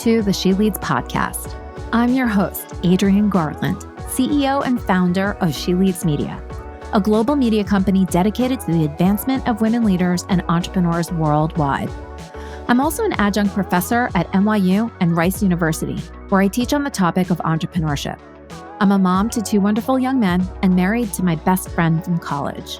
to the She Leads podcast. I'm your host, Adrienne Garland, CEO and founder of She Leads Media, a global media company dedicated to the advancement of women leaders and entrepreneurs worldwide. I'm also an adjunct professor at NYU and Rice University, where I teach on the topic of entrepreneurship. I'm a mom to two wonderful young men and married to my best friend from college.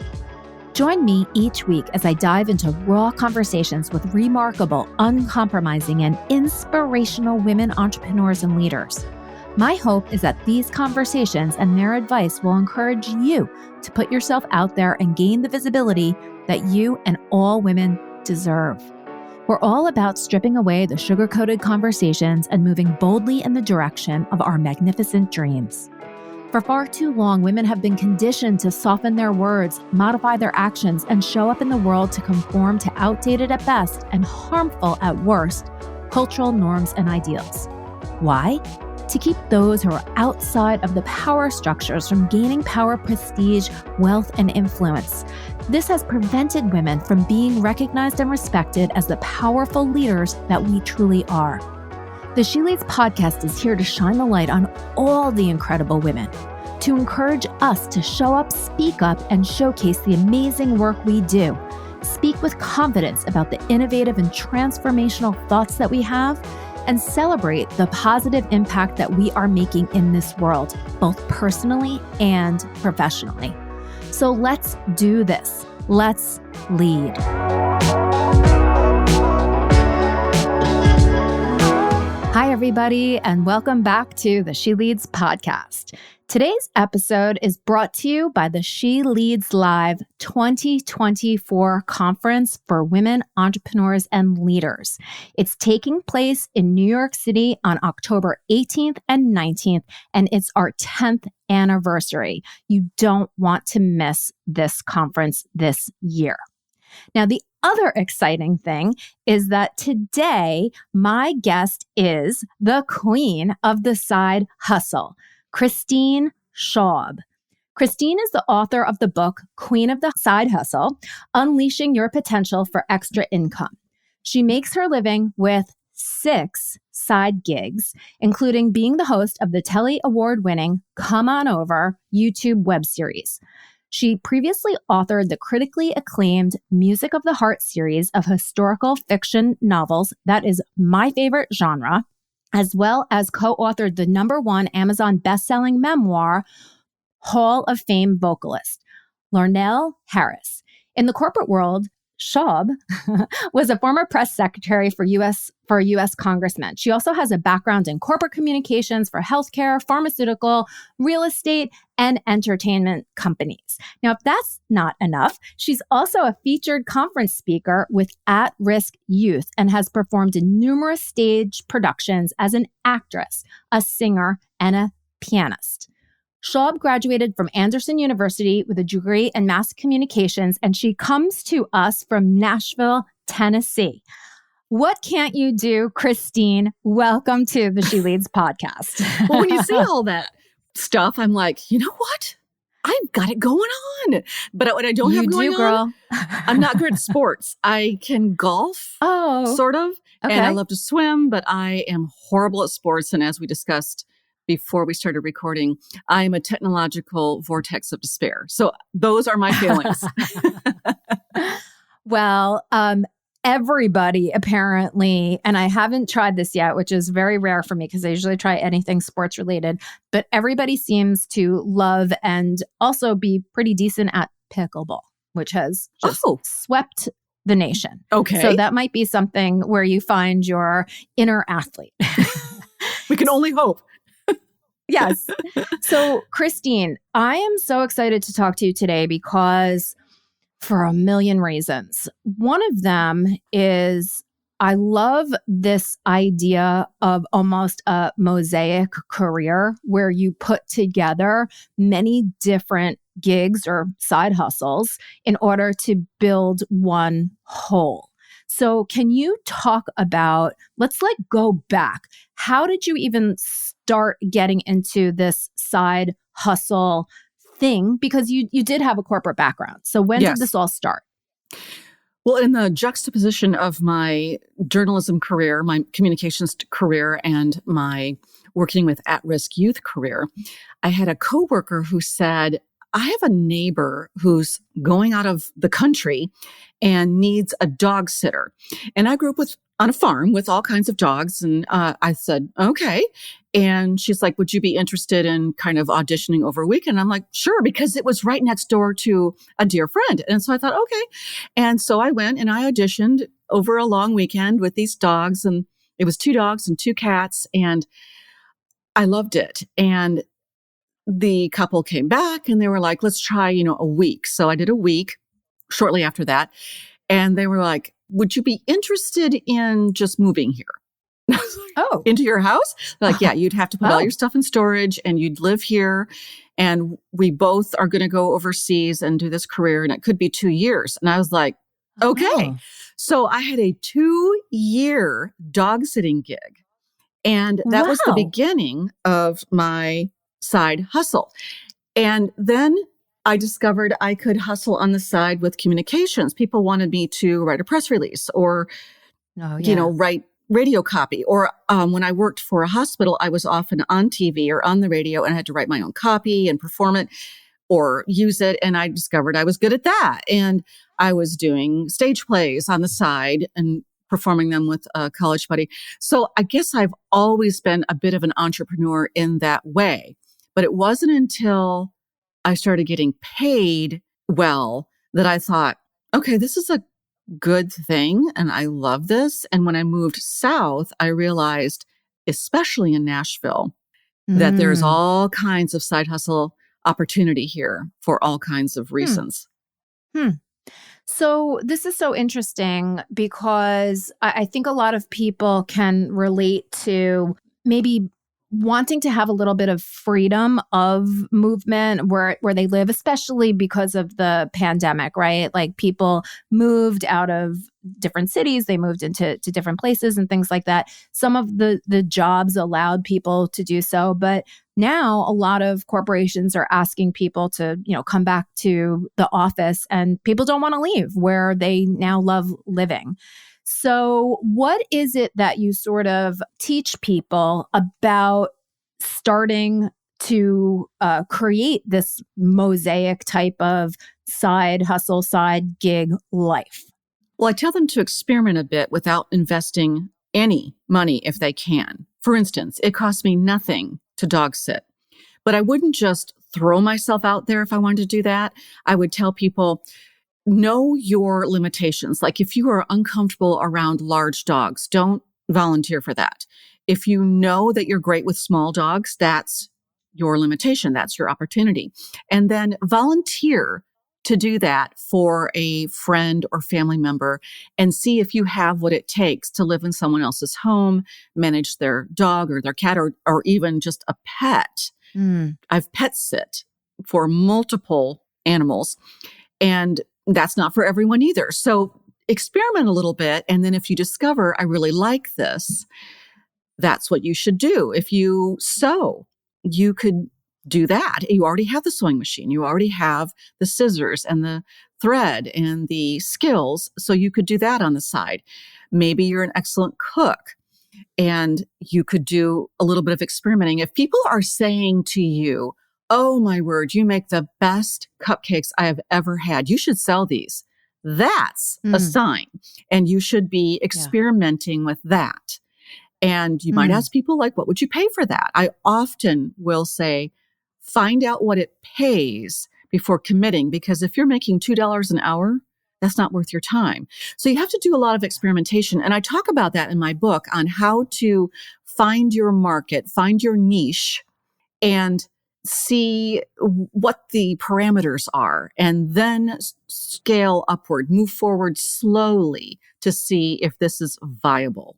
Join me each week as I dive into raw conversations with remarkable, uncompromising, and inspirational women entrepreneurs and leaders. My hope is that these conversations and their advice will encourage you to put yourself out there and gain the visibility that you and all women deserve. We're all about stripping away the sugar-coated conversations and moving boldly in the direction of our magnificent dreams. For far too long, women have been conditioned to soften their words, modify their actions, and show up in the world to conform to outdated at best and harmful at worst cultural norms and ideals. Why? To keep those who are outside of the power structures from gaining power, prestige, wealth, and influence. This has prevented women from being recognized and respected as the powerful leaders that we truly are. The She Leads podcast is here to shine the light on all the incredible women, to encourage us to show up, speak up, and showcase the amazing work we do. Speak with confidence about the innovative and transformational thoughts that we have, and celebrate the positive impact that we are making in this world, both personally and professionally. So let's do this. Let's lead. Hi, everybody, and welcome back to the She Leads podcast. Today's episode is brought to you by the She Leads Live 2024 Conference for Women Entrepreneurs and Leaders. It's taking place in New York City on October 18th and 19th, and it's our 10th anniversary. You don't want to miss this conference this year. Now, the other exciting thing is that today, my guest is the queen of the side hustle, Christine Schaub. Christine is the author of the book, Queen of the Side Hustle, Unleashing Your Potential for Extra Income. She makes her living with 6 side gigs, including being the host of the Telly Award-winning Come On Over YouTube web series. She previously authored the critically acclaimed Music of the Heart series of historical fiction novels. That is my favorite genre, as well as co-authored the #1 Amazon best-selling memoir, Hall of Fame vocalist, Larnell Harris. In the corporate world, Schaub was a former press secretary for U.S. congressmen. She also has a background in corporate communications for healthcare, pharmaceutical, real estate, and entertainment companies. Now, if that's not enough, she's also a featured conference speaker with at-risk youth and has performed in numerous stage productions as an actress, a singer, and a pianist. Schaub graduated from Anderson University with a degree in mass communications, and she comes to us from Nashville, Tennessee. What can't you do, Christine? Welcome to the She Leads podcast. Well, when you see all that stuff, I'm like, you know what? I've got it going on. But what I don't have going on, I'm not good at sports. I can golf, sort of, okay. And I love to swim, but I am horrible at sports. And as we discussed before we started recording, I am a technological vortex of despair. So those are my feelings. Well, everybody apparently, and I haven't tried this yet, which is very rare for me because I usually try anything sports related, but everybody seems to love and also be pretty decent at pickleball, which has just swept the nation. Okay. So that might be something where you find your inner athlete. We can only hope. Yes. So, Christine, I am so excited to talk to you today because for a million reasons. One of them is I love this idea of almost a mosaic career where you put together many different gigs or side hustles in order to build one whole. So can you talk about, let's go back. How did you even start getting into this side hustle thing? Because you did have a corporate background. So when did this all start? Well, in the juxtaposition of my journalism career, my communications career, and my working with at-risk youth career, I had a coworker who said, I have a neighbor who's going out of the country and needs a dog sitter. And I grew up on a farm with all kinds of dogs. And I said, okay. And she's like, would you be interested in kind of auditioning over a weekend? I'm like, sure, because it was right next door to a dear friend. And so I thought, okay. And so I went and I auditioned over a long weekend with these dogs. And it was 2 dogs and 2 cats. And I loved it. And the couple came back and they were like, let's try, a week. So I did a week shortly after that. And they were like, would you be interested in just moving here? Oh, into your house? Like, yeah, you'd have to put all your stuff in storage and you'd live here. And we both are going to go overseas and do this career. And it could be 2 years. And I was like, okay. Oh. So I had a 2-year dog sitting gig. And that was the beginning of my side hustle. And then I discovered I could hustle on the side with communications. People wanted me to write a press release or, write radio copy. Or when I worked for a hospital, I was often on TV or on the radio and I had to write my own copy and perform it or use it. And I discovered I was good at that. And I was doing stage plays on the side and performing them with a college buddy. So I guess I've always been a bit of an entrepreneur in that way. But it wasn't until I started getting paid well that I thought, okay, this is a good thing and I love this. And when I moved south, I realized, especially in Nashville, that there's all kinds of side hustle opportunity here for all kinds of reasons. So this is so interesting because I think a lot of people can relate to maybe wanting to have a little bit of freedom of movement where they live, especially because of the pandemic, right? Like people moved out of different cities, they moved into different places and things like that. Some of the jobs allowed people to do so, but now a lot of corporations are asking people to, come back to the office and people don't want to leave where they now love living. So what is it that you sort of teach people about starting to create this mosaic type of side hustle, side gig life? Well, I tell them to experiment a bit without investing any money if they can. For instance, it costs me nothing to dog sit, but I wouldn't just throw myself out there if I wanted to do that. I would tell people, know your limitations. Like if you are uncomfortable around large dogs, don't volunteer for that. If you know that you're great with small dogs, that's your limitation. That's your opportunity. And then volunteer to do that for a friend or family member and see if you have what it takes to live in someone else's home, manage their dog or their cat or even just a pet. I've pet sit for multiple animals and that's not for everyone either. So experiment a little bit. And then if you discover, I really like this, that's what you should do. If you sew, you could do that. You already have the sewing machine. You already have the scissors and the thread and the skills. So you could do that on the side. Maybe you're an excellent cook and you could do a little bit of experimenting. If people are saying to you, oh my word, you make the best cupcakes I have ever had, you should sell these. That's a sign. And you should be experimenting with that. And you might ask people like, what would you pay for that? I often will say, find out what it pays before committing, because if you're making $2 an hour, that's not worth your time. So you have to do a lot of experimentation. And I talk about that in my book on how to find your market, find your niche, and see what the parameters are, and then scale upward, move forward slowly to see if this is viable.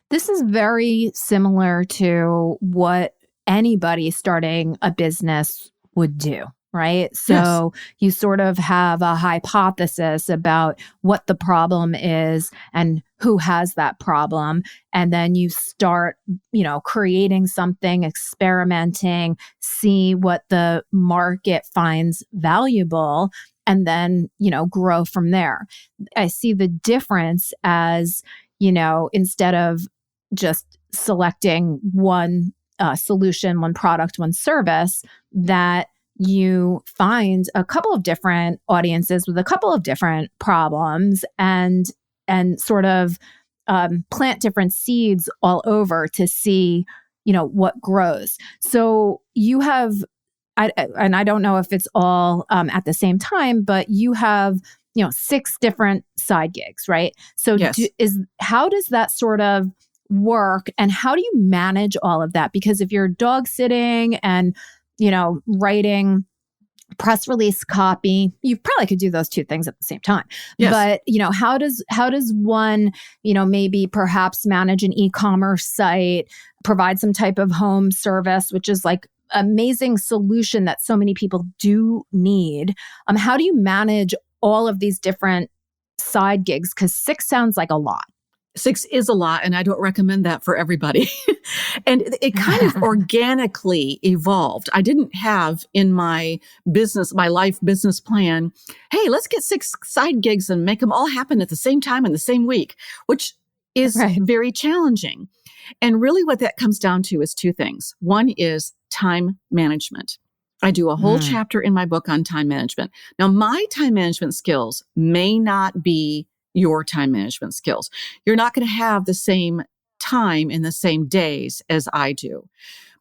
This is very similar to what anybody starting a business would do. right? So you sort of have a hypothesis about what the problem is and who has that problem. And then you start, creating something, experimenting, see what the market finds valuable, and then, grow from there. I see the difference as, instead of just selecting one solution, one product, one service, that you find a couple of different audiences with a couple of different problems and sort of plant different seeds all over to see, what grows. So you have, and I don't know if it's all at the same time, but you have, 6 different side gigs, right? So how does that sort of work, and how do you manage all of that? Because if you're dog sitting and writing press release copy, you probably could do those 2 things at the same time. Yes. But, how does one, maybe perhaps manage an e-commerce site, provide some type of home service, which is like amazing solution that so many people do need. How do you manage all of these different side gigs? Because 6 sounds like a lot. 6 is a lot, and I don't recommend that for everybody. And it kind of organically evolved. I didn't have in my life business plan, hey, let's get 6 side gigs and make them all happen at the same time in the same week, which is very challenging. And really what that comes down to is 2 things. One is time management. I do a whole chapter in my book on time management. Now, my time management skills may not be your time management skills. You're not going to have the same time in the same days as I do.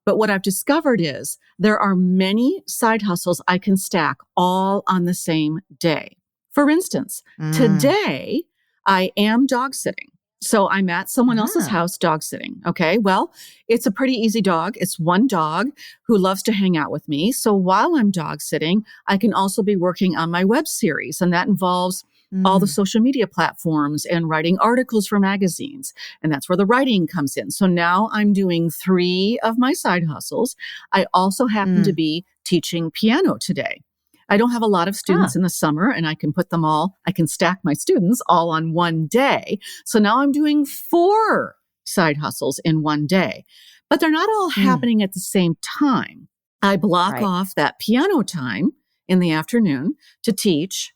But what I've discovered is there are many side hustles I can stack all on the same day. For instance, today I am dog sitting. So I'm at someone else's house dog sitting. Okay. Well, it's a pretty easy dog. It's one dog who loves to hang out with me. So while I'm dog sitting, I can also be working on my web series, and that involves all the social media platforms and writing articles for magazines. And that's where the writing comes in. So now I'm doing 3 of my side hustles. I also happen to be teaching piano today. I don't have a lot of students in the summer, and I can stack my students all on one day. So now I'm doing 4 side hustles in one day, but they're not all happening at the same time. I block off that piano time in the afternoon to teach.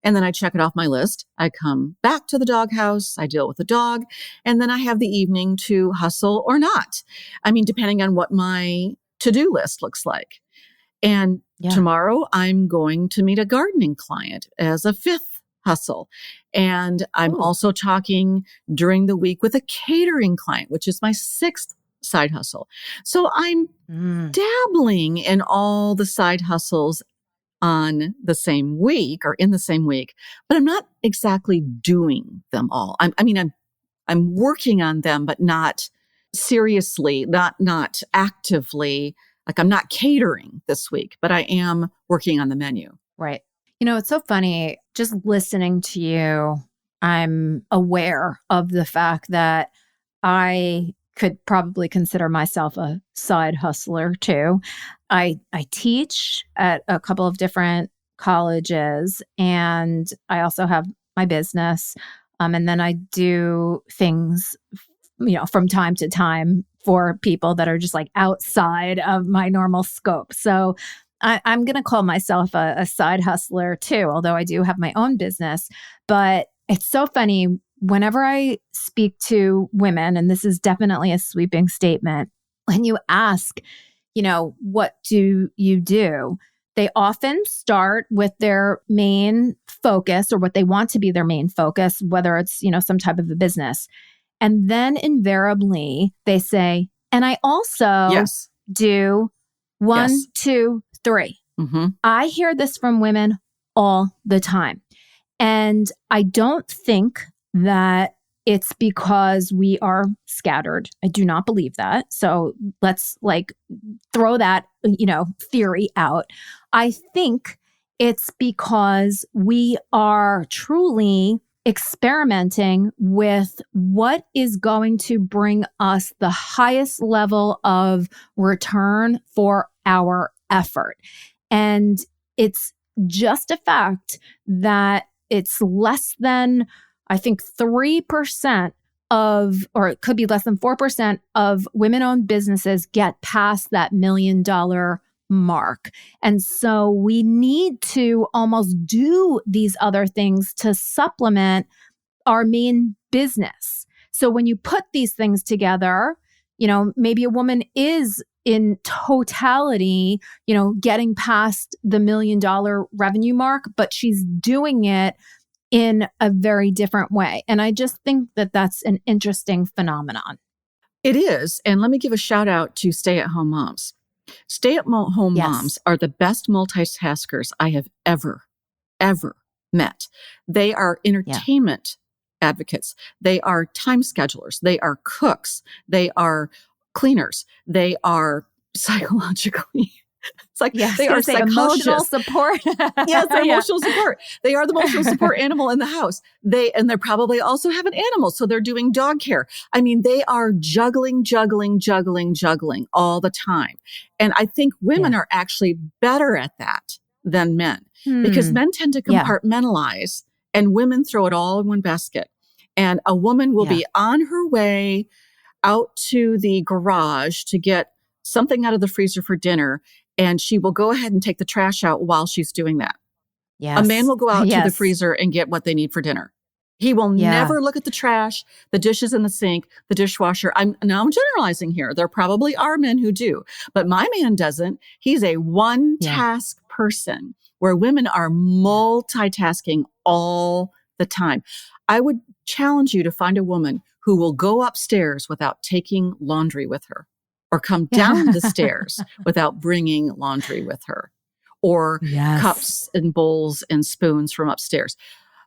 And then I check it off my list. I come back to the doghouse. I deal with the dog. And then I have the evening to hustle or not. I mean, depending on what my to-do list looks like. And tomorrow I'm going to meet a gardening client as a 5th hustle. And I'm also talking during the week with a catering client, which is my 6th side hustle. So I'm dabbling in all the side hustles on the same week or in the same week, but I'm not exactly doing them all. I'm working on them, but not seriously, not actively. Like I'm not catering this week, but I am working on the menu. Right. It's so funny just listening to you. I'm aware of the fact that I could probably consider myself a side hustler too. I teach at a couple of different colleges, and I also have my business. And then I do things, from time to time for people that are just like outside of my normal scope. So I'm going to call myself a side hustler too, although I do have my own business. But it's so funny. Whenever I speak to women, and this is definitely a sweeping statement, when you ask, what do you do? They often start with their main focus or what they want to be their main focus, whether it's, some type of a business. And then invariably they say, and I also do 1, 2, 3. I hear this from women all the time. And I don't think that it's because we are scattered. I do not believe that. So let's throw that, theory out. I think it's because we are truly experimenting with what is going to bring us the highest level of return for our effort. And it's just a fact that it's less than, I think, 3% or it could be less than 4% of women-owned businesses get past that $1 million mark. And so we need to almost do these other things to supplement our main business. So when you put these things together, maybe a woman is in totality, getting past the $1 million revenue mark, but she's doing it in a very different way. And I just think that that's an interesting phenomenon. It is. And let me give a shout out to stay-at-home moms. Stay-at-home moms are the best multitaskers I have ever met. They are entertainment advocates. They are time schedulers. They are cooks. They are cleaners. They are psychologically, it's like they are psychologists. Emotional support. Yes, they're emotional support. They are the emotional support animal in the house. They probably also have an animal, so they're doing dog care. I mean, they are juggling all the time. And I think women are actually better at that than men because men tend to compartmentalize and women throw it all in one basket. And a woman will be on her way out to the garage to get something out of the freezer for dinner, and she will go ahead and take the trash out while she's doing that. Yes. A man will go out to the freezer and get what they need for dinner. He will never look at the trash, the dishes in the sink, the dishwasher. I'm generalizing here. There probably are men who do, but my man doesn't. He's a one-task person where women are multitasking all the time. I would challenge you to find a woman who will go upstairs without taking laundry with her, or come down the stairs without bringing laundry with her, or cups and bowls and spoons from upstairs.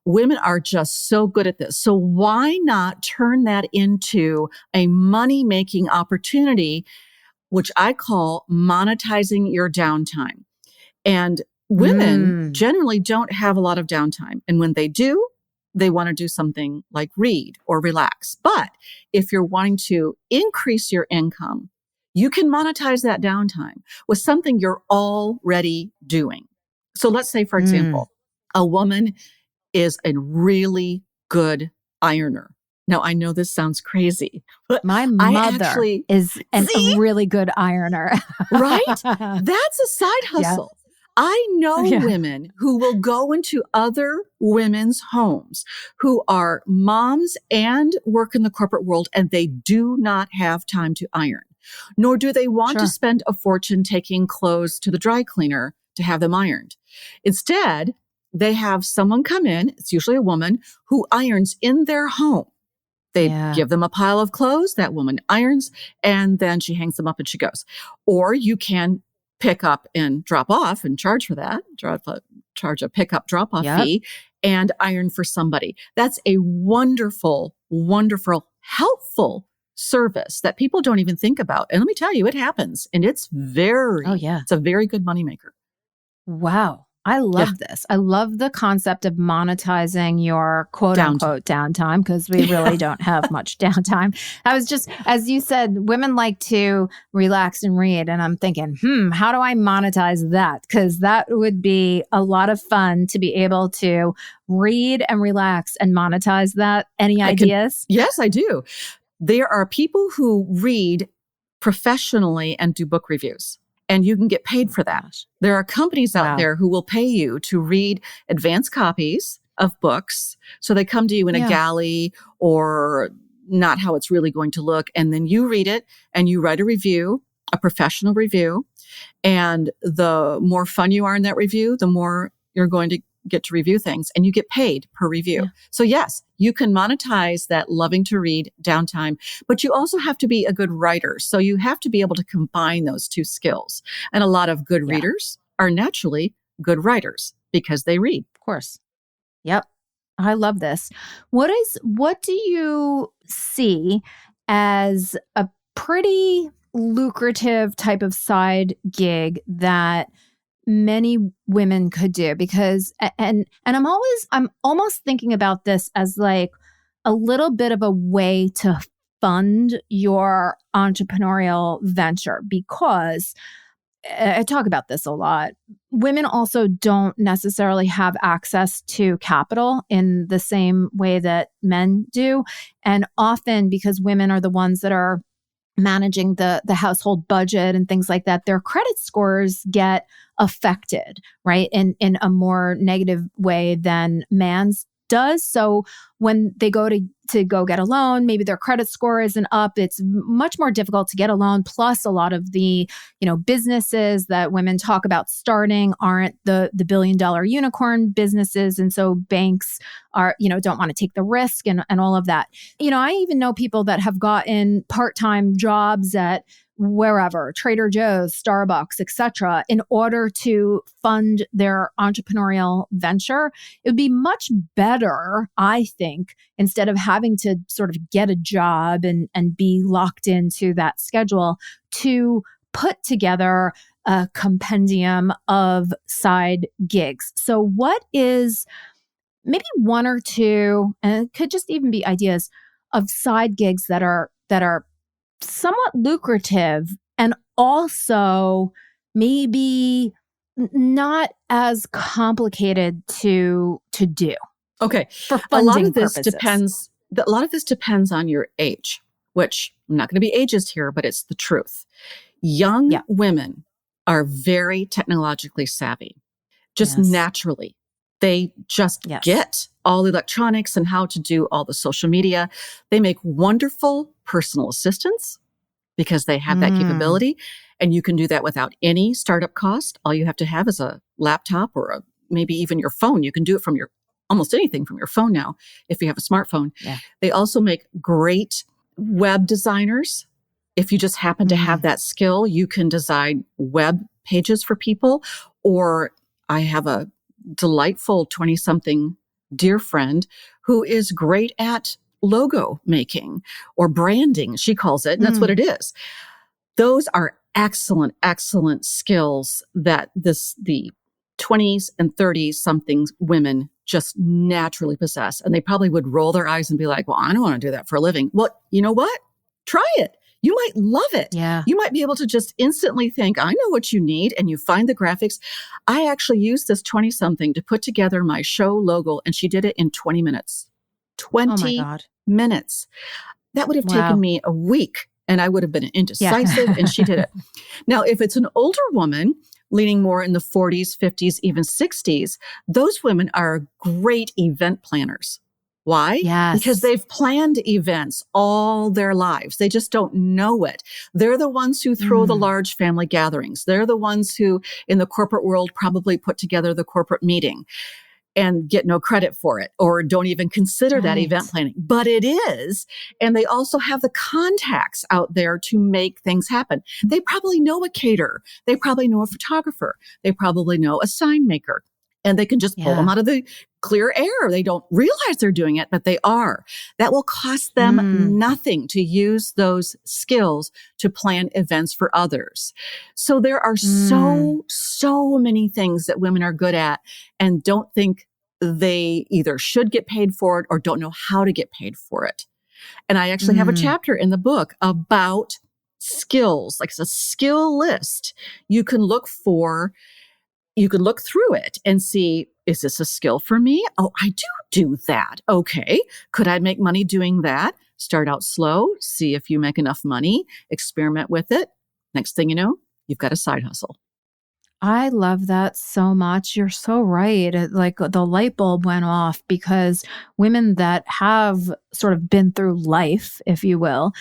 Women are just so good at this. So why not turn that into a money-making opportunity, which I call monetizing your downtime? And women generally don't have a lot of downtime. And when they do, they want to do something like read or relax. But if you're wanting to increase your income, you can monetize that downtime with something you're already doing. So let's say, for example, a woman is a really good ironer. Now, I know this sounds crazy, but my mother is a really good ironer. Right? That's a side hustle. Yeah. I know women who will go into other women's homes who are moms and work in the corporate world, and they do not have time to iron, nor do they want to spend a fortune taking clothes to the dry cleaner to have them ironed. Instead, they have someone come in, it's usually a woman, who irons in their home. They give them a pile of clothes, that woman irons, and then she hangs them up and she goes. Or you can pick up and drop off and charge for that, charge a pickup drop-off fee and iron for somebody. That's a wonderful, helpful service that people don't even think about. And let me tell you, it happens. And it's it's a very good moneymaker. Wow. I love this. I love the concept of monetizing your quote unquote downtime, because we really don't have much downtime. I was just, as you said, women like to relax and read. And I'm thinking, how do I monetize that? Because that would be a lot of fun to be able to read and relax and monetize that. Any ideas? Yes, I do. There are people who read professionally and do book reviews. And you can get paid for that. There are companies out there who will pay you to read advanced copies of books. So they come to you in a galley or not how it's really going to look. And then you read it and you write a review, a professional review. And the more fun you are in that review, the more you're going to get to review things, and you get paid per review. Yeah. So yes, you can monetize that loving to read downtime, but you also have to be a good writer. So you have to be able to combine those two skills. And a lot of good readers are naturally good writers because they read. Of course. Yep. I love this. What do you see as a pretty lucrative type of side gig that many women could do? Because, and I'm almost thinking about this as like a little bit of a way to fund your entrepreneurial venture, because I talk about this a lot. women also don't necessarily have access to capital in the same way that men do. And often because women are the ones that are managing the household budget and things like that, their credit scores get affected, right? In a more negative way than man's does. So when they go to go get a loan, maybe their credit score isn't up. It's much more difficult to get a loan. Plus, a lot of the, businesses that women talk about starting aren't the $1 billion unicorn businesses. And so banks are, don't want to take the risk and all of that. I even know people that have gotten part-time jobs at wherever, Trader Joe's, Starbucks, etc., in order to fund their entrepreneurial venture. It would be much better, I think, instead of having to sort of get a job and be locked into that schedule, to put together a compendium of side gigs. So what is maybe one or two, and it could just even be ideas of side gigs that are somewhat lucrative and also maybe not as complicated to do. Okay. For funding purposes. A lot of this depends on your age, which I'm not going to be ageist here, but it's the truth. Young women are very technologically savvy, just naturally. They just get all the electronics and how to do all the social media. They make wonderful personal assistants because they have that capability. And you can do that without any startup cost. All you have to have is a laptop or maybe even your phone. You can do it from almost anything from your phone now if you have a smartphone. Yeah. They also make great web designers. If you just happen to have that skill, you can design web pages for people. Or I have a delightful 20-something dear friend who is great at logo making or branding, she calls it. And that's what it is. Those are excellent, excellent skills that the 20s and 30s somethings women just naturally possess. And they probably would roll their eyes and be like, well, I don't want to do that for a living. Well, you know what? Try it. You might love it. Yeah. You might be able to just instantly think, I know what you need. And you find the graphics. I actually used this 20-something to put together my show logo, and she did it in 20 minutes. 20 minutes. That would have taken me a week, and I would have been indecisive, and she did it. Now, if it's an older woman, leaning more in the 40s, 50s, even 60s, those women are great event planners. Why? Yes. Because they've planned events all their lives. They just don't know it. They're the ones who throw the large family gatherings. They're the ones who, in the corporate world, probably put together the corporate meeting and get no credit for it, or don't even consider that event planning. But it is. And they also have the contacts out there to make things happen. They probably know a caterer. They probably know a photographer. They probably know a sign maker. And they can just pull them out of the clear air. They don't realize they're doing it, but they are. That will cost them nothing to use those skills to plan events for others. So there are so many things that women are good at and don't think they either should get paid for it or don't know how to get paid for it. And I actually have a chapter in the book about skills, like it's a skill list. You can look through it and see, is this a skill for me? Oh, I do that. Okay. Could I make money doing that? Start out slow, see if you make enough money, experiment with it. Next thing you know, you've got a side hustle. I love that so much. You're so right. Like the light bulb went off because women that have sort of been through life, if you will,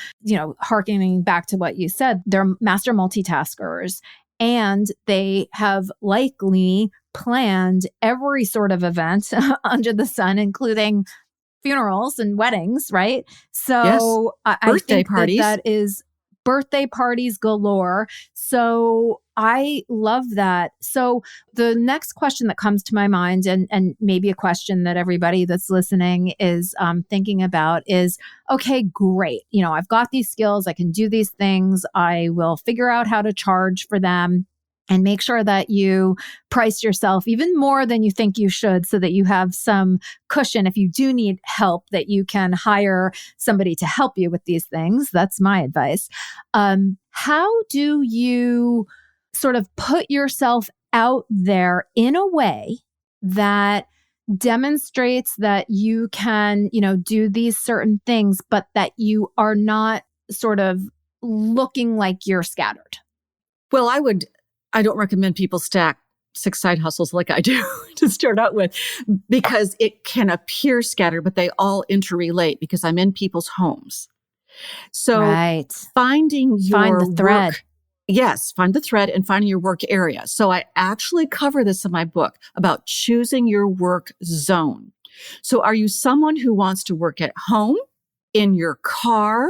harkening back to what you said, they're master multitaskers. And they have likely planned every sort of event under the sun, including funerals and weddings, right? So I think parties. That is birthday parties galore. So I love that. So the next question that comes to my mind, and maybe a question that everybody that's listening is thinking about is, okay, great. I've got these skills. I can do these things. I will figure out how to charge for them. And make sure that you price yourself even more than you think you should so that you have some cushion if you do need help, that you can hire somebody to help you with these things. That's my advice. How do you sort of put yourself out there in a way that demonstrates that you can, do these certain things, but that you are not sort of looking like you're scattered? Well, I don't recommend people stack 6 side hustles like I do to start out with, because it can appear scattered, but they all interrelate because I'm in people's homes. So find the thread. Yes, find the thread and finding your work area. So I actually cover this in my book about choosing your work zone. So are you someone who wants to work at home, in your car,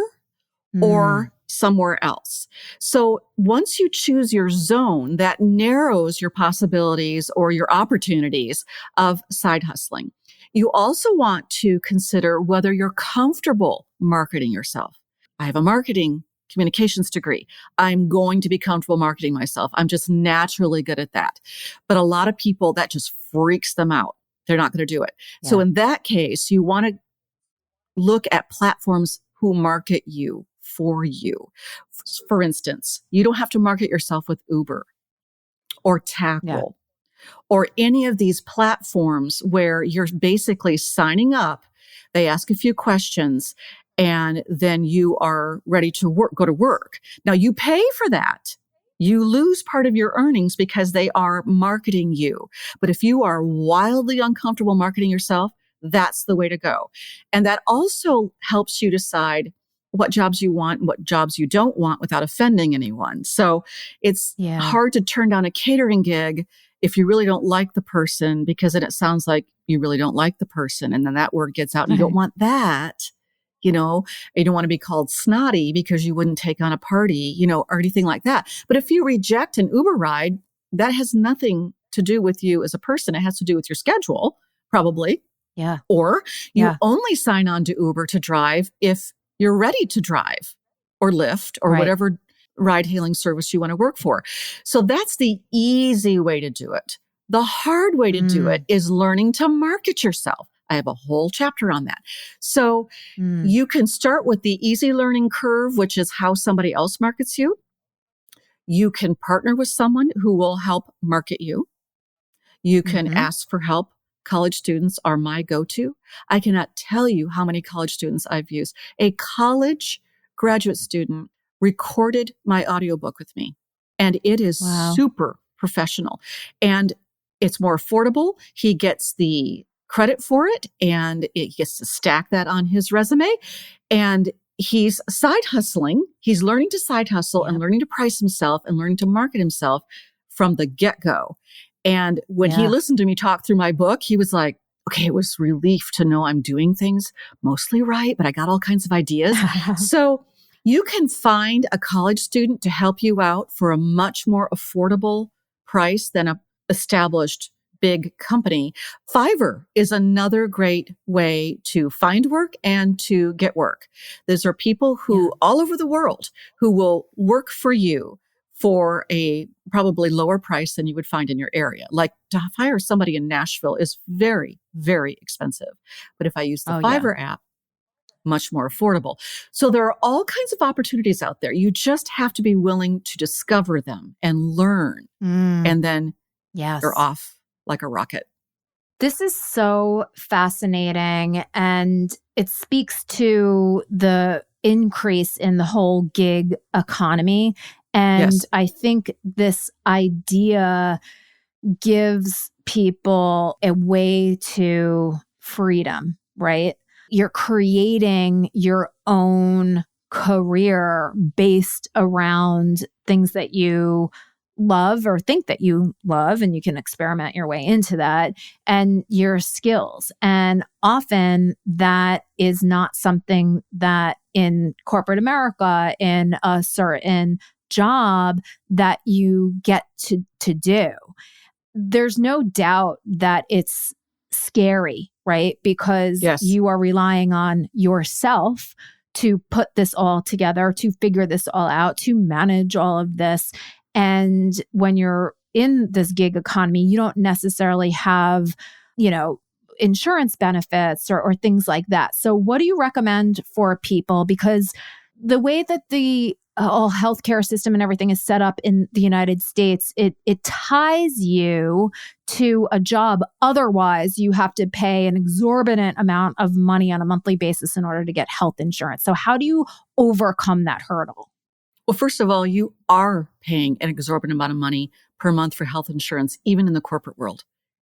or somewhere else? So once you choose your zone, that narrows your possibilities or your opportunities of side hustling. You also want to consider whether you're comfortable marketing yourself. I have a marketing communications degree. I'm going to be comfortable marketing myself. I'm just naturally good at that. But a lot of people, that just freaks them out. They're not going to do it. Yeah. So in that case, you want to look at platforms who market you for you. For instance, you don't have to market yourself with Uber or Tackle or any of these platforms where you're basically signing up. They ask a few questions and then you are ready to go to work. Now you pay for that. You lose part of your earnings because they are marketing you. But if you are wildly uncomfortable marketing yourself, that's the way to go. And that also helps you decide what jobs you want and what jobs you don't want without offending anyone. So it's hard to turn down a catering gig if you really don't like the person, because then it sounds like you really don't like the person. And then that word gets out and you don't want that. You don't want to be called snotty because you wouldn't take on a party, or anything like that. But if you reject an Uber ride, that has nothing to do with you as a person. It has to do with your schedule, probably. Yeah. Or you only sign on to Uber to drive if you're ready to drive or Lyft or whatever ride-hailing service you want to work for. So that's the easy way to do it. The hard way to do it is learning to market yourself. I have a whole chapter on that. So you can start with the easy learning curve, which is how somebody else markets you. You can partner with someone who will help market you. You can ask for help. College students are my go-to. I cannot tell you how many college students I've used. A college graduate student recorded my audiobook with me, and it is super professional, and it's more affordable. He gets the credit for it, and it gets to stack that on his resume, and he's side hustling. He's learning to side hustle and learning to price himself and learning to market himself from the get-go. And when he listened to me talk through my book, he was like, okay, it was relief to know I'm doing things mostly right, but I got all kinds of ideas. So you can find a college student to help you out for a much more affordable price than a established big company. Fiverr is another great way to find work and to get work. Those are people who all over the world who will work for you for a probably lower price than you would find in your area. Like to hire somebody in Nashville is very, very expensive. But if I use the Fiverr app, much more affordable. So there are all kinds of opportunities out there. You just have to be willing to discover them and learn. And then you're off like a rocket. This is so fascinating. And it speaks to the increase in the whole gig economy. And I think this idea gives people a way to freedom, right? You're creating your own career based around things that you love or think that you love, and you can experiment your way into that, and your skills. And often that is not something that in corporate America, in a certain job, that you get to do. There's no doubt that it's scary, right? Because you are relying on yourself to put this all together, to figure this all out, to manage all of this. And when you're in this gig economy, you don't necessarily have, insurance benefits or things like that. So what do you recommend for people? Because the way that the whole healthcare system and everything is set up in the United States, it ties you to a job. Otherwise, you have to pay an exorbitant amount of money on a monthly basis in order to get health insurance. So how do you overcome that hurdle? Well, first of all, you are paying an exorbitant amount of money per month for health insurance, even in the corporate world.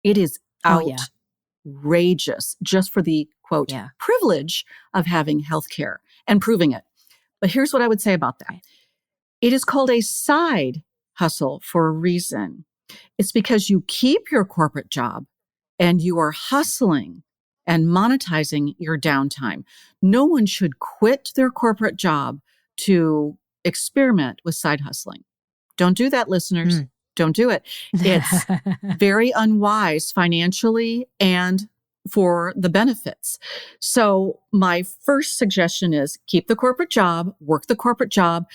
It is outrageous just for the, quote, privilege of having healthcare and proving it. But here's what I would say about that. It is called a side hustle for a reason. It's because you keep your corporate job and you are hustling and monetizing your downtime. No one should quit their corporate job to experiment with side hustling. Don't do that, listeners. Don't do it. It's very unwise financially and for the benefits. So my first suggestion is keep the corporate job, work the corporate job,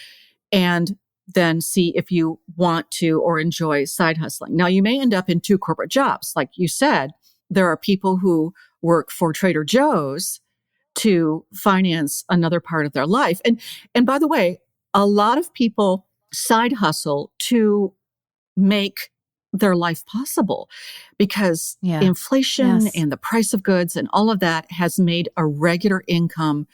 and then see if you want to or enjoy side hustling. Now, you may end up in 2 corporate jobs. Like you said, there are people who work for Trader Joe's to finance another part of their life. And by the way, a lot of people side hustle to make their life possible because inflation and the price of goods and all of that has made a regular income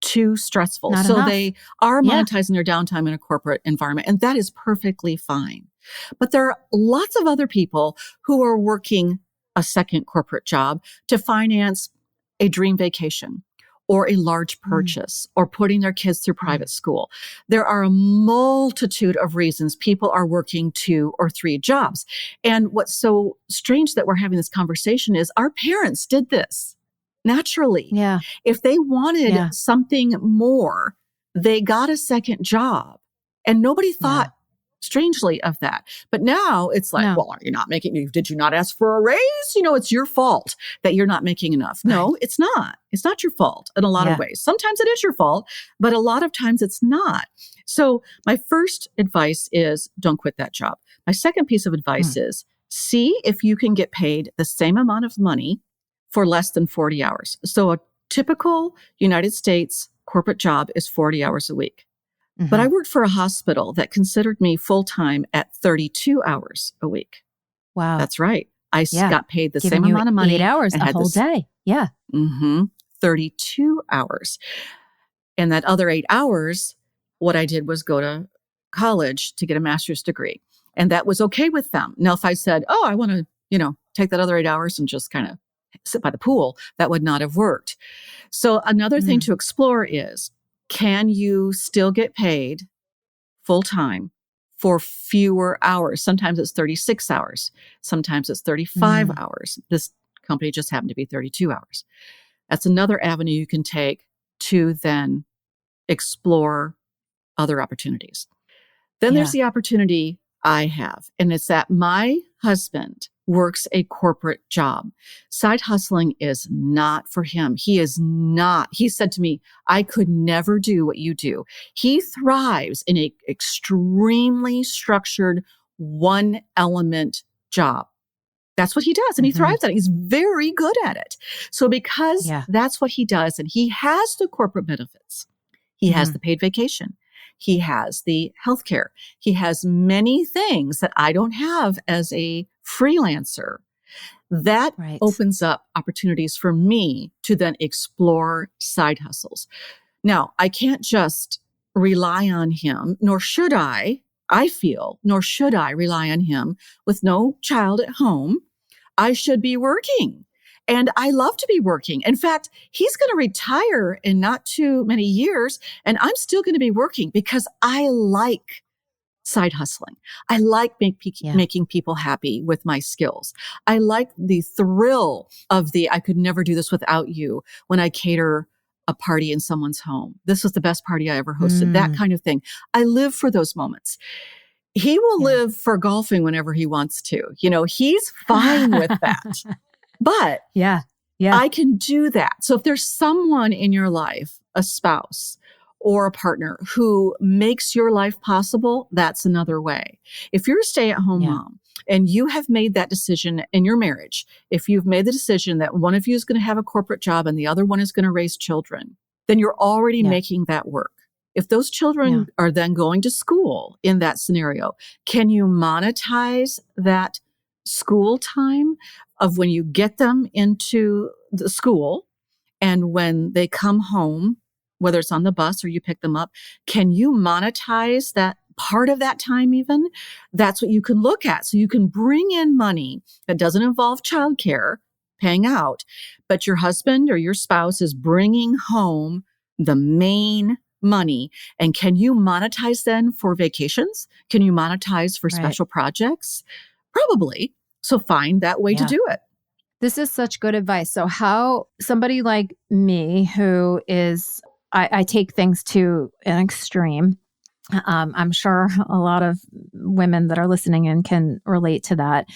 too stressful. Not so enough. They are monetizing their downtime in a corporate environment, and that is perfectly fine. But there are lots of other people who are working a second corporate job to finance a dream vacation or a large purchase or putting their kids through private school. There are a multitude of reasons people are working 2 or 3 jobs. And what's so strange that we're having this conversation is our parents did this naturally. Yeah. If they wanted something more, they got a second job. And nobody thought strangely of that. But now it's like, well, are you not making, did you not ask for a raise? It's your fault that you're not making enough. No, it's not. It's not your fault in a lot of ways. Sometimes it is your fault, but a lot of times it's not. So my first advice is don't quit that job. My second piece of advice is see if you can get paid the same amount of money for less than 40 hours. So a typical United States corporate job is 40 hours a week. But I worked for a hospital that considered me full-time at 32 hours a week. Wow. That's right. I got paid the same amount of money. 8 hours a whole day. Yeah. 32 hours. And that other 8 hours, what I did was go to college to get a master's degree. And that was okay with them. Now, if I said, I want to, take that other 8 hours and just kind of sit by the pool, that would not have worked. So another thing to explore is, can you still get paid full-time for fewer hours? Sometimes it's 36 hours. Sometimes it's 35 hours. This company just happened to be 32 hours. That's another avenue you can take to then explore other opportunities. Then there's the opportunity I have, and it's that my husband works a corporate job. Side hustling is not for him. He said to me, I could never do what you do. He thrives in an extremely structured 1-element job. That's what he does. And he thrives at it. He's very good at it. So because that's what he does, and he has the corporate benefits, he has the paid vacation, he has the healthcare, he has many things that I don't have as a freelancer. That opens up opportunities for me to then explore side hustles. Now, I can't just rely on him, nor should I rely on him with no child at home. I should be working. And I love to be working. In fact, he's going to retire in not too many years, and I'm still going to be working because I like side hustling. I like making people happy with my skills. I like the thrill of I could never do this without you when I cater a party in someone's home. This was the best party I ever hosted, that kind of thing. I live for those moments. He will live for golfing whenever he wants to. He's fine with that. But I can do that. So if there's someone in your life, a spouse or a partner who makes your life possible, that's another way. If you're a stay-at-home mom and you have made that decision in your marriage, if you've made the decision that one of you is going to have a corporate job and the other one is going to raise children, then you're already making that work. if those children are then going to school in that scenario, can you monetize that school time of when you get them into the school and when they come home, whether it's on the bus or you pick them up, can you monetize that part of that time even? That's what you can look at. So you can bring in money that doesn't involve childcare, paying out, but your husband or your spouse is bringing home the main money. And can you monetize then for vacations? Can you monetize for special projects? Probably. So find that way to do it. This is such good advice. So how somebody like me who is, I take things to an extreme. I'm sure a lot of women that are listening in can relate to that.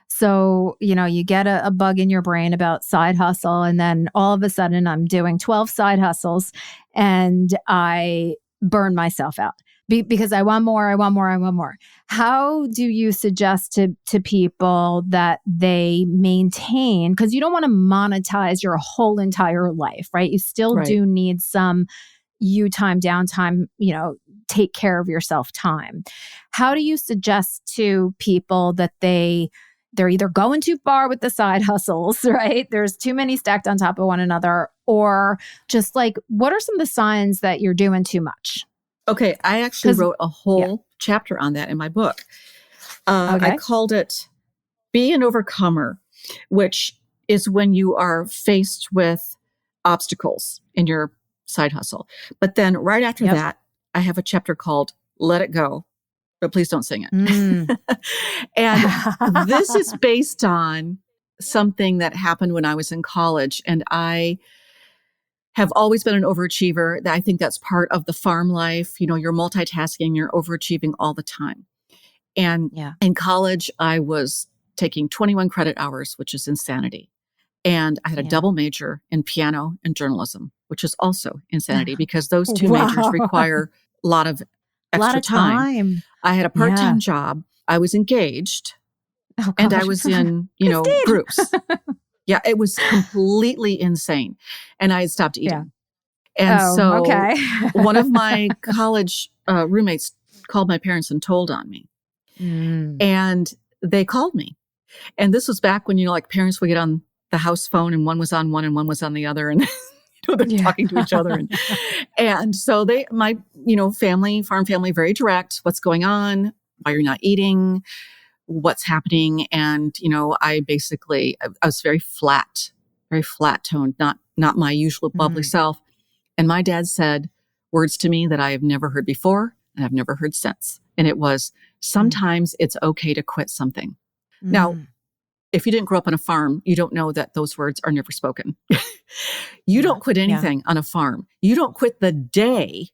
So, you get a bug in your brain about side hustle, and then all of a sudden I'm doing 12 side hustles and I burn myself out because I want more, I want more, I want more. How do you suggest to people that they maintain, because you don't want to monetize your whole entire life, right? You still do need some you time, downtime, take care of yourself time. How do you suggest to people that they're either going too far with the side hustles, right? There's too many stacked on top of one another, or just like, what are some of the signs that you're doing too much? Okay. I actually wrote a whole chapter on that in my book. I called it Be an Overcomer, which is when you are faced with obstacles in your side hustle. But then right after that, I have a chapter called Let It Go, but please don't sing it. And this is based on something that happened when I was in college. And I have always been an overachiever. I think that's part of the farm life. You're multitasking, you're overachieving all the time. And in college, I was taking 21 credit hours, which is insanity. And I had a double major in piano and journalism, which is also insanity because those two majors require a lot of extra time. I had a part-time job. I was engaged and I was in, groups. It was completely insane. And I had stopped eating. And so one of my college roommates called my parents and told on me. And they called me. And this was back when, parents would get on the house phone and one was on one and one was on the other. And they're talking to each other. And so my farm family, very direct. What's going on? Why you're not eating? What's happening? And, I was very flat toned, not my usual bubbly self. And my dad said words to me that I have never heard before and I've never heard since. And it was, sometimes it's okay to quit something. Now, if you didn't grow up on a farm, you don't know that those words are never spoken. You don't quit anything on a farm. You don't quit the day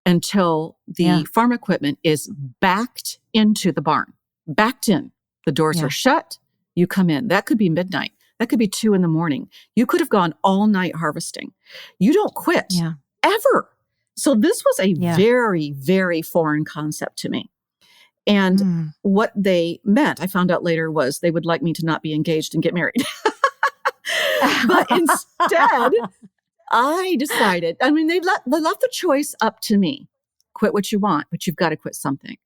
until the farm equipment is backed into the barn, backed in. The doors are shut. You come in. That could be midnight. That could be 2 a.m. You could have gone all night harvesting. You don't quit ever. So this was a very, very foreign concept to me. And what they meant, I found out later, was they would like me to not be engaged and get married. But instead, I decided, they left the choice up to me. Quit what you want, but you've got to quit something.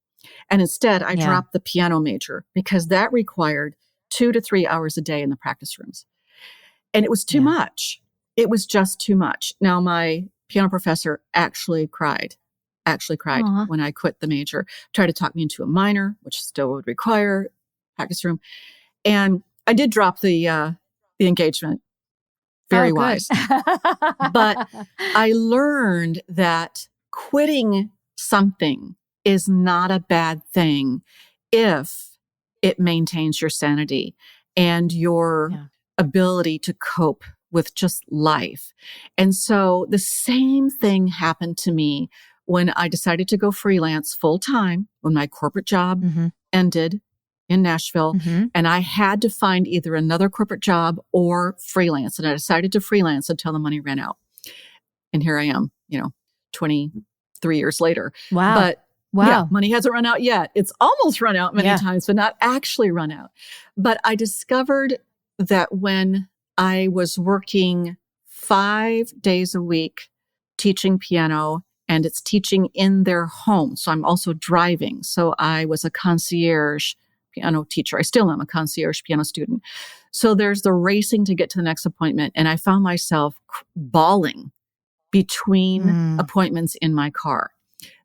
And instead, I dropped the piano major because that required 2 to 3 hours a day in the practice rooms. And it was too much. It was just too much. Now, my piano professor actually cried when I quit the major, tried to talk me into a minor, which still would require practice room. And I did drop the engagement. Very wise. But I learned that quitting something is not a bad thing if it maintains your sanity and your ability to cope with just life. And so the same thing happened to me when I decided to go freelance full time, when my corporate job ended in Nashville, and I had to find either another corporate job or freelance. And I decided to freelance until the money ran out. And here I am, 23 years later. Wow. But money hasn't run out yet. It's almost run out many times, but not actually run out. But I discovered that when I was working 5 days a week teaching piano and it's teaching in their home. So I'm also driving. So I was a concierge piano teacher. I still am a concierge piano student. So there's the racing to get to the next appointment. And I found myself bawling between appointments in my car.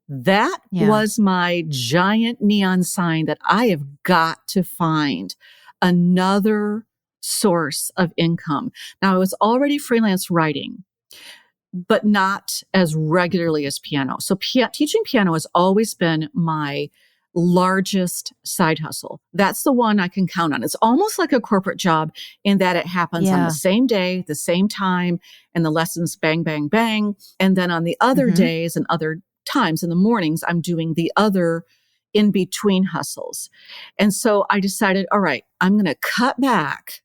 That was my giant neon sign that I have got to find another source of income. Now, I was already freelance writing, but not as regularly as piano. So teaching piano has always been my largest side hustle. That's the one I can count on. It's almost like a corporate job in that it happens on the same day, the same time, and the lessons bang, bang, bang. And then on the other days and other times in the mornings, I'm doing the other in between hustles. And so I decided, all right, I'm going to cut back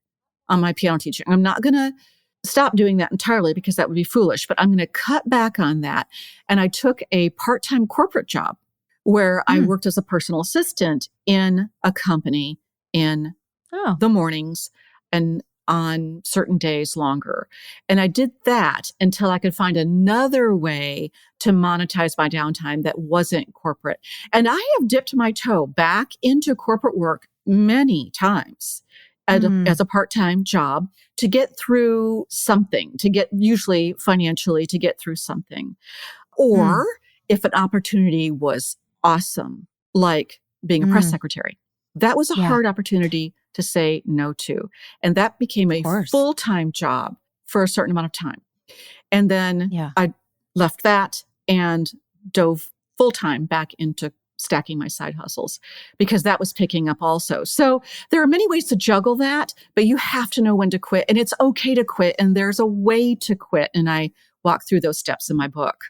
on my piano teaching. I'm not going to stop doing that entirely because that would be foolish, but I'm going to cut back on that. And I took a part-time corporate job where I worked as a personal assistant in a company in the mornings and on certain days longer. And I did that until I could find another way to monetize my downtime that wasn't corporate. And I have dipped my toe back into corporate work many times as a part-time job to get through something, to get usually financially to get through something. Or if an opportunity was awesome, like being a press secretary. That was a hard opportunity to say no to. And that became a full-time job for a certain amount of time. And then I left that and dove full-time back into stacking my side hustles because that was picking up also. So there are many ways to juggle that, but you have to know when to quit. And it's okay to quit. And there's a way to quit. And I walk through those steps in my book.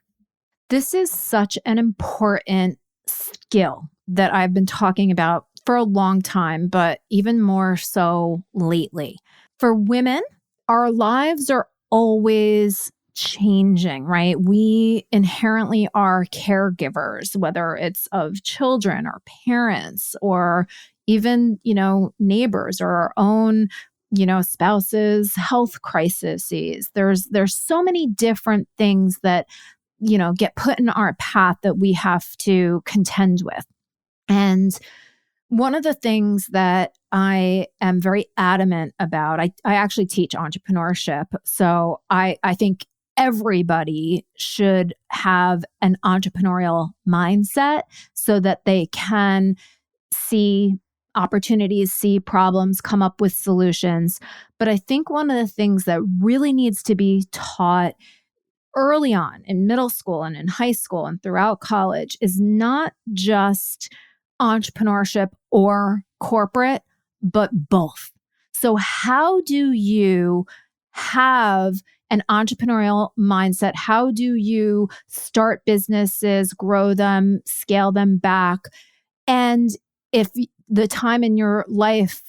This is such an important skill that I've been talking about for a long time, but even more so lately. For women, our lives are always changing, right? We inherently are caregivers, whether it's of children or parents or even, neighbors or our own, spouses' health crises. There's so many different things that get put in our path that we have to contend with. And one of the things that I am very adamant about, I actually teach entrepreneurship. So I think everybody should have an entrepreneurial mindset so that they can see opportunities, see problems, come up with solutions. But I think one of the things that really needs to be taught early on in middle school and in high school and throughout college is not just entrepreneurship or corporate, but both. So how do you have an entrepreneurial mindset? How do you start businesses, grow them, scale them back? And if the time in your life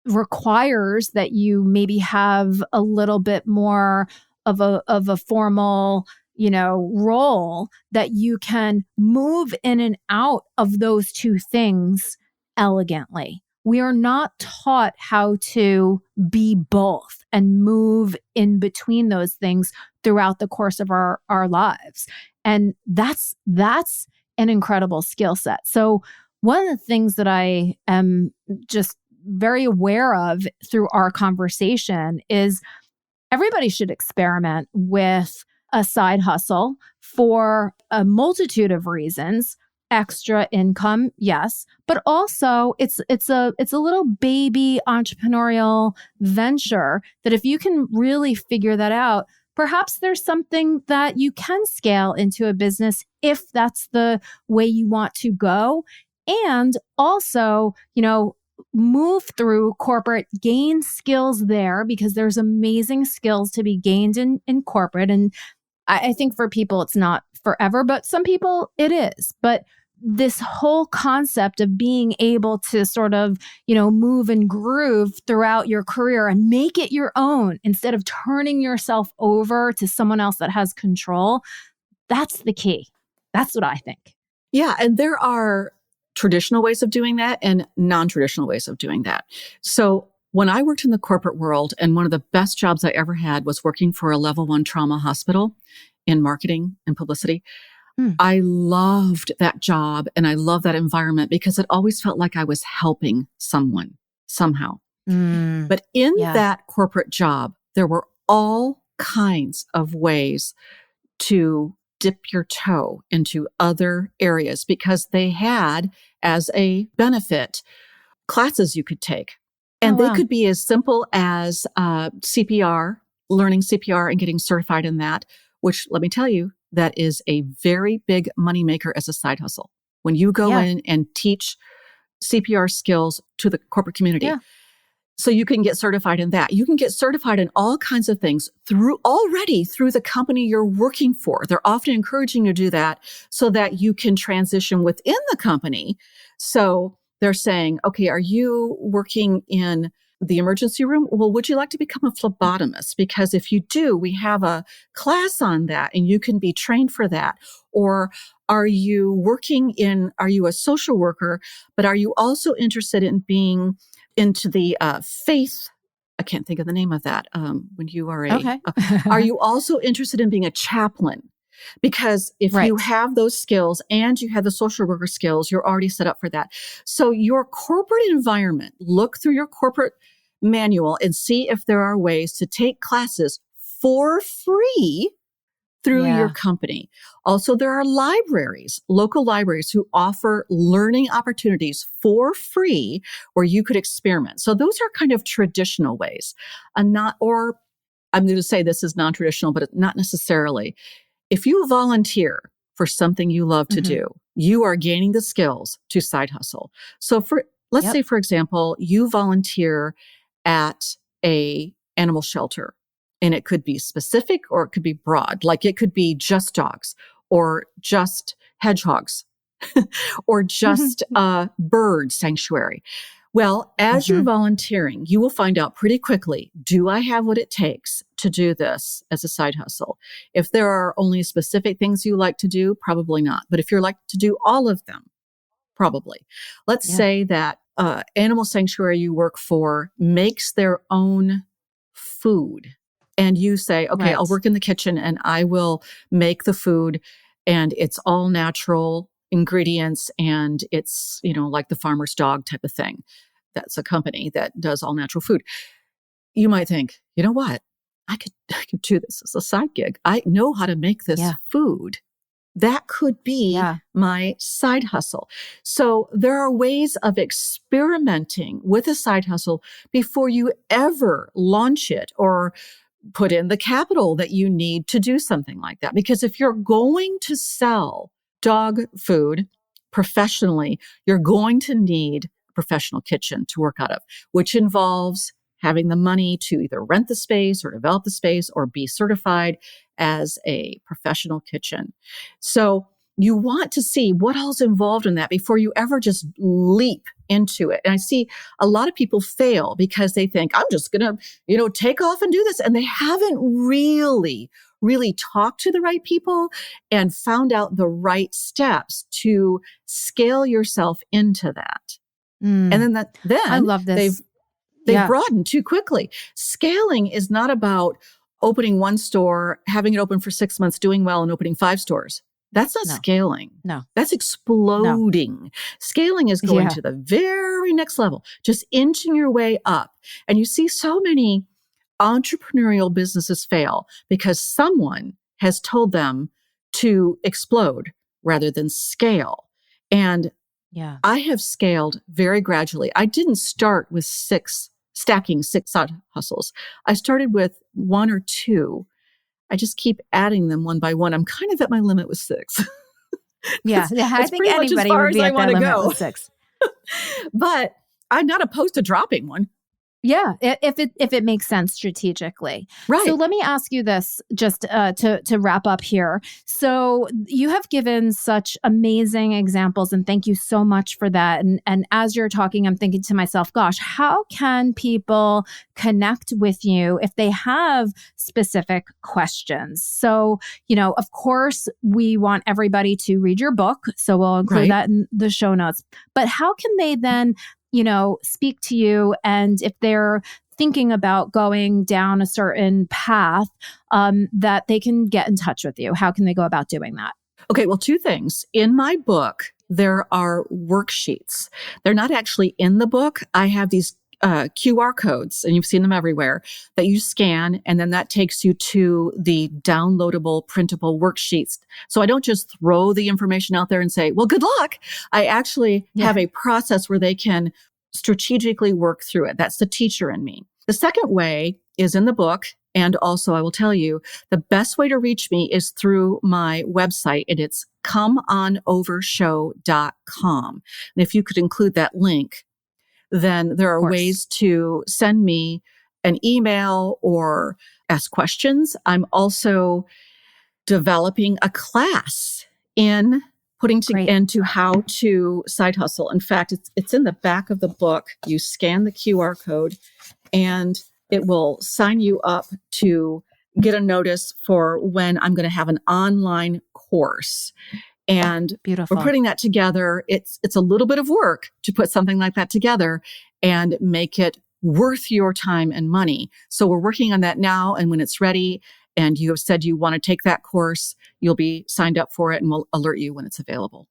requires that you maybe have a little bit more of a formal, role, that you can move in and out of those two things elegantly. We are not taught how to be both and move in between those things throughout the course of our lives. And that's an incredible skill set. So one of the things that I am just very aware of through our conversation is everybody should experiment with a side hustle for a multitude of reasons. Extra income, yes, but also it's a little baby entrepreneurial venture that if you can really figure that out, perhaps there's something that you can scale into a business if that's the way you want to go. And also, move through corporate, gain skills there because there's amazing skills to be gained in corporate. And I think for people, it's not forever, but some people it is. But this whole concept of being able to sort of, move and groove throughout your career and make it your own instead of turning yourself over to someone else that has control, that's the key. That's what I think. Yeah. And there are traditional ways of doing that and non-traditional ways of doing that. So when I worked in the corporate world, and one of the best jobs I ever had was working for a level 1 trauma hospital in marketing and publicity, I loved that job and I love that environment because it always felt like I was helping someone somehow. But in that corporate job, there were all kinds of ways to dip your toe into other areas because they had, as a benefit, classes you could take. And they could be as simple as CPR, learning CPR and getting certified in that, which, let me tell you, that is a very big moneymaker as a side hustle. When you go in and teach CPR skills to the corporate community. Yeah. So you can get certified in that. You can get certified in all kinds of things through the company you're working for. They're often encouraging you to do that so that you can transition within the company. So they're saying, okay, are you working in the emergency room? Well, would you like to become a phlebotomist? Because if you do, we have a class on that and you can be trained for that. Or are you a social worker, but are you also interested in being into the faith? I can't think of the name of that. When you are are you also interested in being a chaplain? Because if you have those skills and you have the social worker skills, you're already set up for that. So your corporate environment, look through your corporate manual and see if there are ways to take classes for free through your company. Also, there are libraries, local libraries who offer learning opportunities for free where you could experiment. So those are kind of traditional ways. I'm going to say this is non-traditional, but not necessarily. If you volunteer for something you love to do, you are gaining the skills to side hustle. So let's say, for example, you volunteer at a animal shelter, and it could be specific or it could be broad. Like it could be just dogs or just hedgehogs or just a bird sanctuary. Well, as you're volunteering, you will find out pretty quickly, do I have what it takes to do this as a side hustle? If there are only specific things you like to do, probably not. But if you're like to do all of them, probably. Let's say that animal sanctuary you work for makes their own food. And you say, okay, I'll work in the kitchen and I will make the food and it's all natural ingredients and it's, like the farmer's dog type of thing. That's a company that does all natural food. You might think, you know what? I could do this as a side gig. I know how to make this food. That could be my side hustle. So there are ways of experimenting with a side hustle before you ever launch it or put in the capital that you need to do something like that. Because if you're going to sell dog food professionally, you're going to need a professional kitchen to work out of, which involves having the money to either rent the space or develop the space or be certified as a professional kitchen. So you want to see what all's involved in that before you ever just leap into it. And I see a lot of people fail because they think, I'm just going to, take off and do this. And they haven't really talked to the right people and found out the right steps to scale yourself into that. And then I love this. They've broadened too quickly. Scaling is not about opening one store, having it open for 6 months, doing well, and opening 5 stores. That's not scaling. No. That's exploding. No. Scaling is going to the very next level, just inching your way up. And you see so many entrepreneurial businesses fail because someone has told them to explode rather than scale. And I have scaled very gradually. I didn't start with stacking 6 side hustles. I started with 1 or 2. I just keep adding them one by one. I'm kind of at my limit with 6. I think anybody would be at their limit with 6. But I'm not opposed to dropping one. Yeah, if it makes sense strategically. Right. So let me ask you this just to wrap up here. So you have given such amazing examples and thank you so much for that. And as you're talking, I'm thinking to myself, gosh, how can people connect with you if they have specific questions? So, of course, we want everybody to read your book. So we'll include that in the show notes. But how can they then speak to you? And if they're thinking about going down a certain path, that they can get in touch with you, how can they go about doing that? Okay, well, two things. In my book, there are worksheets. They're not actually in the book. I have these QR codes, and you've seen them everywhere, that you scan, and then that takes you to the downloadable, printable worksheets. So I don't just throw the information out there and say, well, good luck. I actually have a process where they can strategically work through it. That's the teacher in me. The second way is in the book. And also, I will tell you, the best way to reach me is through my website, and it's comeonovershow.com. And if you could include that link, then there are ways to send me an email or ask questions. I'm also developing a class in putting into how to side hustle. In fact, it's in the back of the book. You scan the QR code and it will sign you up to get a notice for when I'm going to have an online course. And beautiful. We're putting that together. It's a little bit of work to put something like that together and make it worth your time and money. So we're working on that now. And when it's ready and you have said you want to take that course, you'll be signed up for it and we'll alert you when it's available.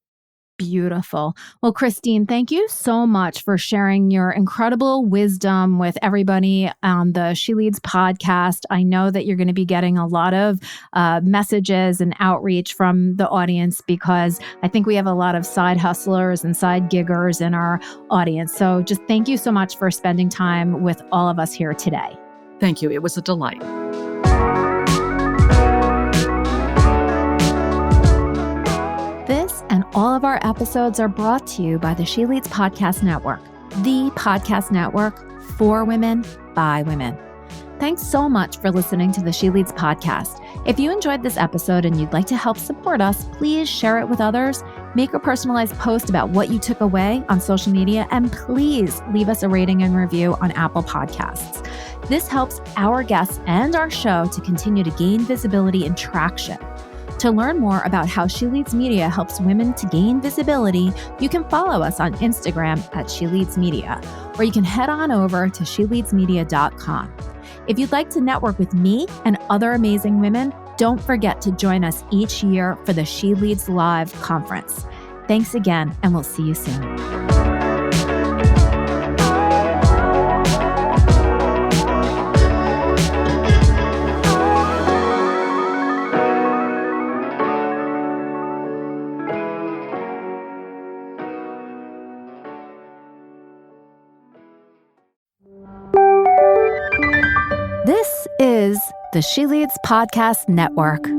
Beautiful. Well, Christine, thank you so much for sharing your incredible wisdom with everybody on the She Leads podcast. I know that you're going to be getting a lot of messages and outreach from the audience because I think we have a lot of side hustlers and side giggers in our audience. So just thank you so much for spending time with all of us here today. Thank you. It was a delight. This and all of our episodes are brought to you by the She Leads Podcast Network, the podcast network for women, by women. Thanks so much for listening to the She Leads Podcast. If you enjoyed this episode and you'd like to help support us, please share it with others, make a personalized post about what you took away on social media, and please leave us a rating and review on Apple Podcasts. This helps our guests and our show to continue to gain visibility and traction. To learn more about how She Leads Media helps women to gain visibility, you can follow us on Instagram at She Leads Media, or you can head on over to sheleadsmedia.com. If you'd like to network with me and other amazing women, don't forget to join us each year for the She Leads Live conference. Thanks again, and we'll see you soon. This is the She Leads Podcast Network.